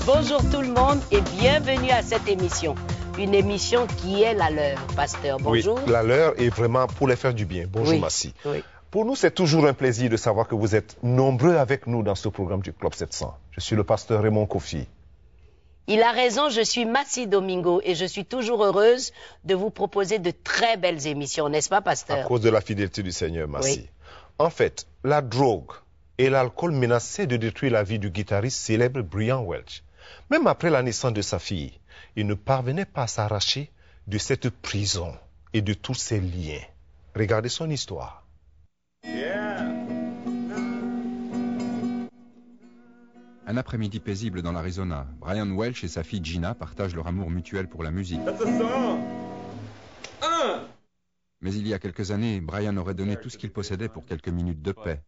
Bonjour tout le monde et bienvenue à cette émission. Une émission qui est la leur, pasteur. Bonjour. Oui, la leur est vraiment pour les faire du bien. Bonjour, Massi. Oui. Pour nous, c'est toujours un plaisir de savoir que vous êtes nombreux avec nous dans ce programme du Club 700. Je suis le pasteur Raymond Kofi. Il a raison, je suis Massi Domingo et je suis toujours heureuse de vous proposer de très belles émissions, n'est-ce pas, pasteur? À cause de la fidélité du Seigneur, Massi. Oui. En fait, la drogue et l'alcool menaçaient de détruire la vie du guitariste célèbre Brian Welch. Même après la naissance de sa fille, il ne parvenait pas à s'arracher de cette prison et de tous ses liens. Regardez son histoire. Un après-midi paisible dans l'Arizona, Brian Welch et sa fille Gina partagent leur amour mutuel pour la musique. Mais il y a quelques années, Brian aurait donné tout ce qu'il possédait pour quelques minutes de paix.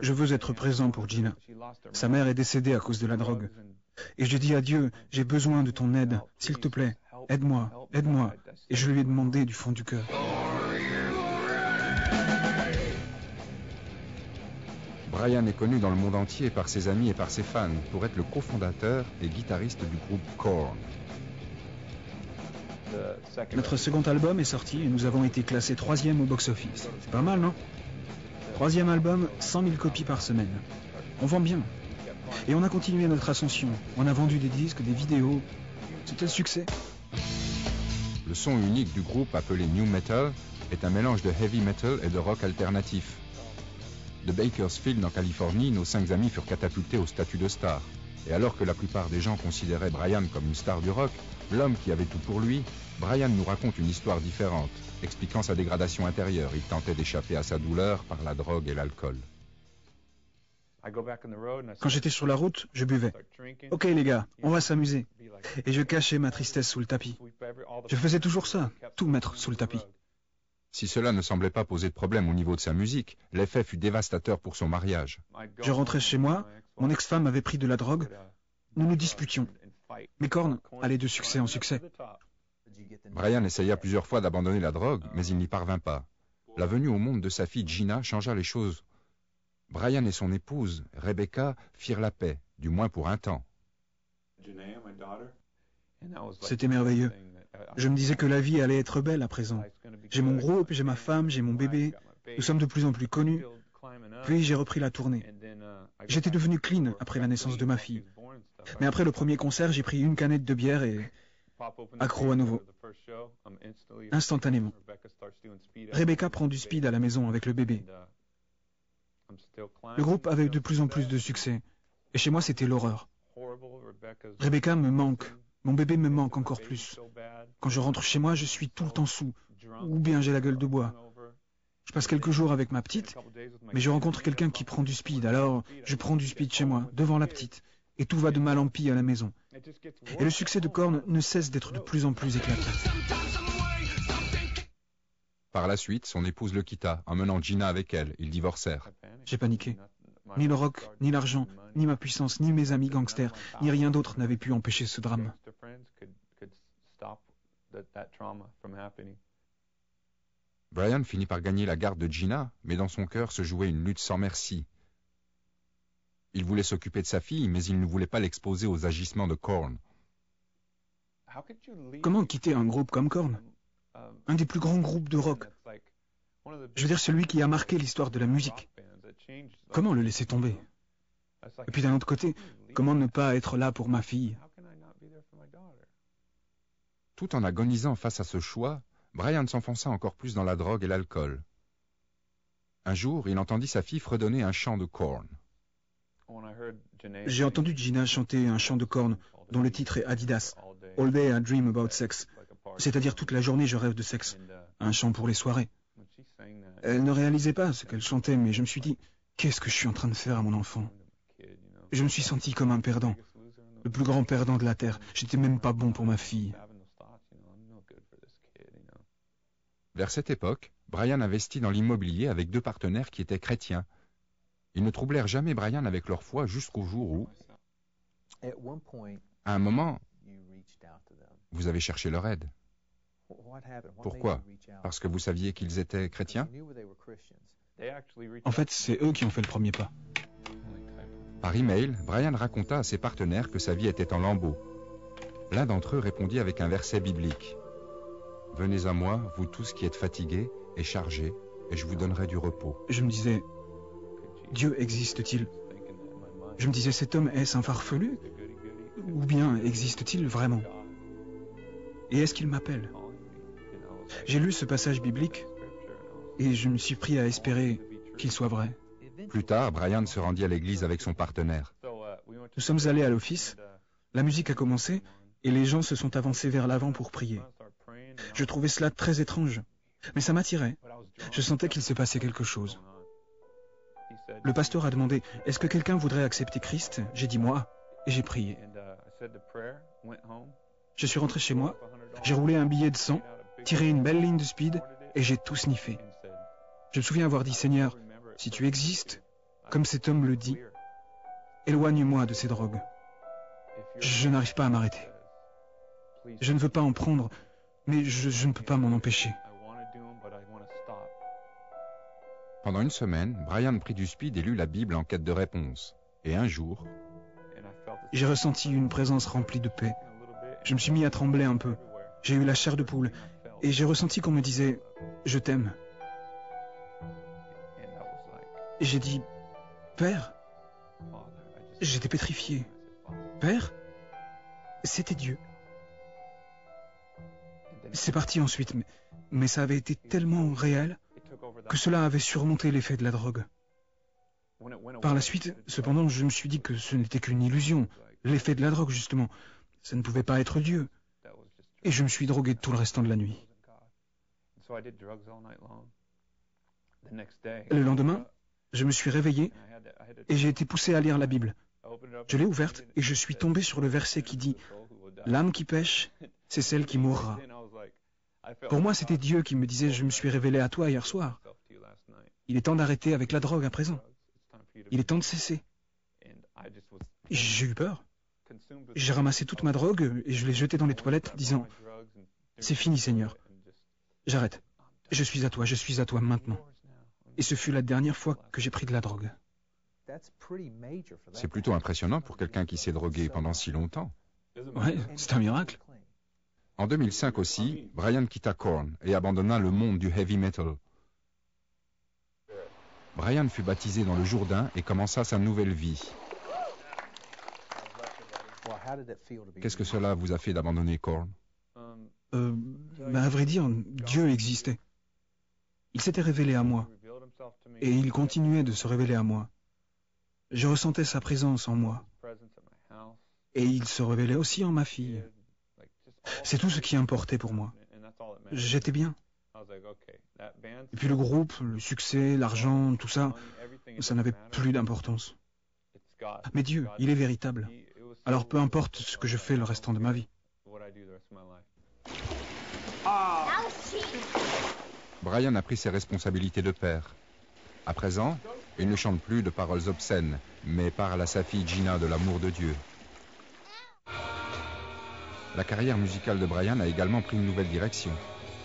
Je veux être présent pour Gina. Sa mère est décédée à cause de la drogue. Et je dis à Dieu, j'ai besoin de ton aide. S'il te plaît, aide-moi, aide-moi. Et je lui ai demandé du fond du cœur. Brian est connu dans le monde entier par ses amis et par ses fans pour être le cofondateur et guitariste du groupe Korn. Notre second album est sorti et nous avons été classés 3e au box-office. C'est pas mal, non? 3e album, 100 000 copies par semaine. On vend bien. Et on a continué notre ascension. On a vendu des disques, des vidéos. C'était le succès. Le son unique du groupe, appelé New Metal, est un mélange de heavy metal et de rock alternatif. De Bakersfield, en Californie, nos 5 amis furent catapultés au statut de star. Et alors que la plupart des gens considéraient Brian comme une star du rock, l'homme qui avait tout pour lui, Brian nous raconte une histoire différente, expliquant sa dégradation intérieure. Il tentait d'échapper à sa douleur par la drogue et l'alcool. Quand j'étais sur la route, je buvais. Ok les gars, on va s'amuser. Et je cachais ma tristesse sous le tapis. Je faisais toujours ça, tout mettre sous le tapis. Si cela ne semblait pas poser de problème au niveau de sa musique, l'effet fut dévastateur pour son mariage. Je rentrais chez moi, mon ex-femme avait pris de la drogue, nous nous disputions. Mes cornes allaient de succès en succès. Brian essaya plusieurs fois d'abandonner la drogue, mais il n'y parvint pas. La venue au monde de sa fille Gina changea les choses. Brian et son épouse, Rebecca, firent la paix, du moins pour un temps. C'était merveilleux. Je me disais que la vie allait être belle à présent. J'ai mon groupe, j'ai ma femme, j'ai mon bébé. Nous sommes de plus en plus connus. Puis j'ai repris la tournée. J'étais devenu clean après la naissance de ma fille. Mais après le premier concert, j'ai pris une canette de bière et accro à nouveau. Instantanément. Rebecca prend du speed à la maison avec le bébé. Le groupe avait de plus en plus de succès. Et chez moi, c'était l'horreur. Rebecca me manque. Mon bébé me manque encore plus. Quand je rentre chez moi, je suis tout le temps sous. Ou bien j'ai la gueule de bois. Je passe quelques jours avec ma petite, mais je rencontre quelqu'un qui prend du speed. Alors, je prends du speed chez moi, devant la petite. Et tout va de mal en pis à la maison. Et le succès de Korn ne cesse d'être de plus en plus éclatant. Par la suite, son épouse le quitta, emmenant Gina avec elle. Ils divorcèrent. J'ai paniqué. Ni le rock, ni l'argent, ni ma puissance, ni mes amis gangsters, ni rien d'autre n'avait pu empêcher ce drame. Brian finit par gagner la garde de Gina, mais dans son cœur se jouait une lutte sans merci. Il voulait s'occuper de sa fille, mais il ne voulait pas l'exposer aux agissements de Korn. Comment quitter un groupe comme Korn? Un des plus grands groupes de rock. Je veux dire, celui qui a marqué l'histoire de la musique. Comment le laisser tomber? Et puis d'un autre côté, comment ne pas être là pour ma fille? Tout en agonisant face à ce choix, Brian s'enfonça encore plus dans la drogue et l'alcool. Un jour, il entendit sa fille fredonner un chant de Korn. J'ai entendu Gina chanter un chant de Korn dont le titre est Adidas, All Day I Dream About Sex, c'est-à-dire toute la journée je rêve de sexe, un chant pour les soirées. Elle ne réalisait pas ce qu'elle chantait, mais je me suis dit, qu'est-ce que je suis en train de faire à mon enfant? Je me suis senti comme un perdant, le plus grand perdant de la Terre. J'étais même pas bon pour ma fille. Vers cette époque, Brian investit dans l'immobilier avec 2 partenaires qui étaient chrétiens. Ils ne troublèrent jamais Brian avec leur foi jusqu'au jour où, à un moment, vous avez cherché leur aide. Pourquoi? Parce que vous saviez qu'ils étaient chrétiens? En fait, c'est eux qui ont fait le premier pas. Par email, Brian raconta à ses partenaires que sa vie était en lambeaux. L'un d'entre eux répondit avec un verset biblique. « Venez à moi, vous tous qui êtes fatigués et chargés, et je vous donnerai du repos. » Je me disais, Dieu existe-t-il? Je me disais, cet homme est-ce un farfelu? Ou bien existe-t-il vraiment? Et est-ce qu'il m'appelle? J'ai lu ce passage biblique et je me suis pris à espérer qu'il soit vrai. Plus tard, Brian se rendit à l'église avec son partenaire. Nous sommes allés à l'office, la musique a commencé et les gens se sont avancés vers l'avant pour prier. Je trouvais cela très étrange, mais ça m'attirait. Je sentais qu'il se passait quelque chose. Le pasteur a demandé « Est-ce que quelqu'un voudrait accepter Christ ?» J'ai dit « Moi » et j'ai prié. Je suis rentré chez moi, j'ai roulé un billet de 100, tiré une belle ligne de speed et j'ai tout sniffé. Je me souviens avoir dit « Seigneur, si tu existes, comme cet homme le dit, éloigne-moi de ces drogues. Je n'arrive pas à m'arrêter. Je ne veux pas en prendre, mais je ne peux pas m'en empêcher. » Pendant une semaine, Brian prit du speed et lut la Bible en quête de réponse. Et un jour, j'ai ressenti une présence remplie de paix. Je me suis mis à trembler un peu. J'ai eu la chair de poule. Et j'ai ressenti qu'on me disait « Je t'aime ». Et j'ai dit « Père ?» J'étais pétrifié. « Père ?» C'était Dieu. C'est parti ensuite, mais ça avait été tellement réel que cela avait surmonté l'effet de la drogue. Par la suite, cependant, je me suis dit que ce n'était qu'une illusion, l'effet de la drogue, justement. Ça ne pouvait pas être Dieu. Et je me suis drogué tout le restant de la nuit. Le lendemain, je me suis réveillé et j'ai été poussé à lire la Bible. Je l'ai ouverte et je suis tombé sur le verset qui dit « L'âme qui pêche, c'est celle qui mourra ». Pour moi, c'était Dieu qui me disait « Je me suis révélé à toi hier soir. Il est temps d'arrêter avec la drogue à présent. Il est temps de cesser. » J'ai eu peur. J'ai ramassé toute ma drogue et je l'ai jetée dans les toilettes, disant « C'est fini, Seigneur. J'arrête. Je suis à toi maintenant. » Et ce fut la dernière fois que j'ai pris de la drogue. c'est plutôt impressionnant pour quelqu'un qui s'est drogué pendant si longtemps. Ouais, c'est un miracle. En 2005 aussi, Brian quitta Korn et abandonna le monde du heavy metal. Brian fut baptisé dans le Jourdain et commença sa nouvelle vie. Qu'est-ce que cela vous a fait d'abandonner Korn? À vrai dire, Dieu existait. Il s'était révélé à moi. Et il continuait de se révéler à moi. Je ressentais sa présence en moi. Et il se révélait aussi en ma fille. C'est tout ce qui importait pour moi. J'étais bien. Et puis le groupe, le succès, l'argent, tout ça, ça n'avait plus d'importance. Mais Dieu, il est véritable. Alors peu importe ce que je fais le restant de ma vie. Brian a pris ses responsabilités de père. À présent, il ne chante plus de paroles obscènes, mais parle à sa fille Gina de l'amour de Dieu. La carrière musicale de Brian a également pris une nouvelle direction.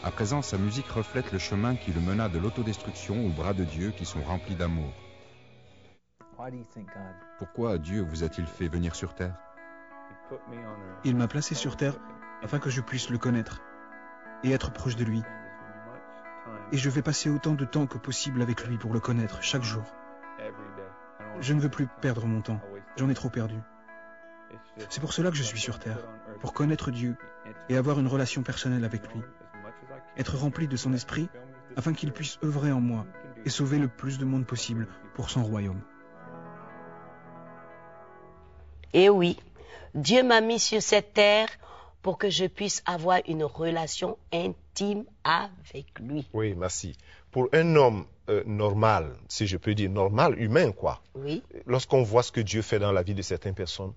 À présent, sa musique reflète le chemin qui le mena de l'autodestruction aux bras de Dieu qui sont remplis d'amour. Pourquoi Dieu vous a-t-il fait venir sur terre? Il m'a placé sur terre afin que je puisse le connaître et être proche de lui. Et je vais passer autant de temps que possible avec lui pour le connaître chaque jour. Je ne veux plus perdre mon temps. J'en ai trop perdu. C'est pour cela que je suis sur terre, pour connaître Dieu et avoir une relation personnelle avec lui. Être rempli de son esprit afin qu'il puisse œuvrer en moi et sauver le plus de monde possible pour son royaume. Et oui, Dieu m'a mis sur cette terre pour que je puisse avoir une relation intime avec lui. Oui, merci. Pour un homme normal, si je peux dire normal, humain, quoi. Oui. Lorsqu'on voit ce que Dieu fait dans la vie de certaines personnes,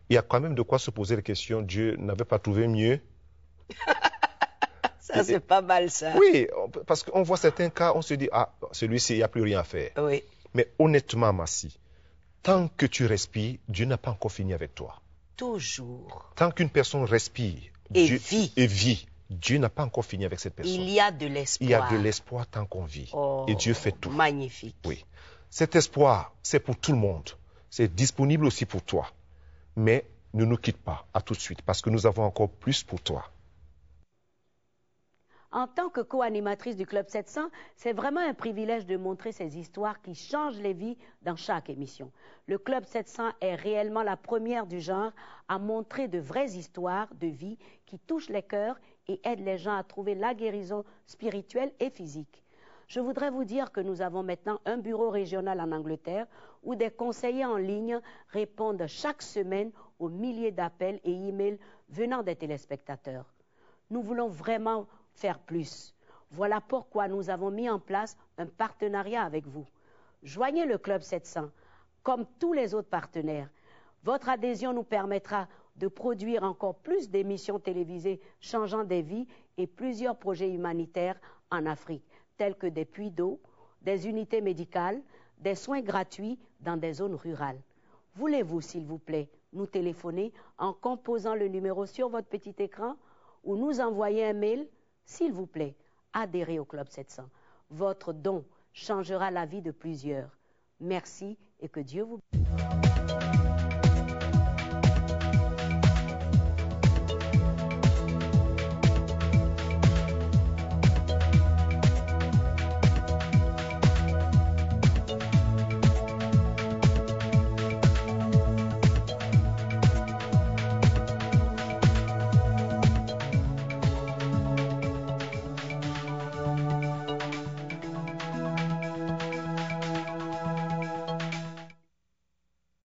il y a quand même de quoi se poser la question, Dieu n'avait pas trouvé mieux? Ça, c'est pas mal, ça. Oui, parce qu'on voit certains cas, on se dit, ah, celui-ci, il n'y a plus rien à faire. Oui. Mais honnêtement, Massi, tant que tu respires, Dieu n'a pas encore fini avec toi. Toujours. Tant qu'une personne respire Et Dieu, vit. Dieu n'a pas encore fini avec cette personne. Il y a de l'espoir. Il y a de l'espoir tant qu'on vit. Oh, et Dieu fait tout. Magnifique. Oui. Cet espoir, c'est pour tout le monde. c'est disponible aussi pour toi. Mais ne nous quitte pas, à tout de suite, parce que nous avons encore plus pour toi. En tant que co-animatrice du Club 700, c'est vraiment un privilège de montrer ces histoires qui changent les vies dans chaque émission. Le Club 700 est réellement la première du genre à montrer de vraies histoires de vie qui touchent les cœurs et aident les gens à trouver la guérison spirituelle et physique. Je voudrais vous dire que nous avons maintenant un bureau régional en Angleterre où des conseillers en ligne répondent chaque semaine aux milliers d'appels et emails venant des téléspectateurs. Nous voulons vraiment faire plus. Voilà pourquoi nous avons mis en place un partenariat avec vous. Joignez le Club 700, comme tous les autres partenaires. Votre adhésion nous permettra de produire encore plus d'émissions télévisées changeant des vies et plusieurs projets humanitaires en Afrique, tels que des puits d'eau, des unités médicales, des soins gratuits dans des zones rurales. Voulez-vous, s'il vous plaît, nous téléphoner en composant le numéro sur votre petit écran ou nous envoyer un mail? S'il vous plaît, adhérez au Club 700. Votre don changera la vie de plusieurs. Merci et que Dieu vous bénisse.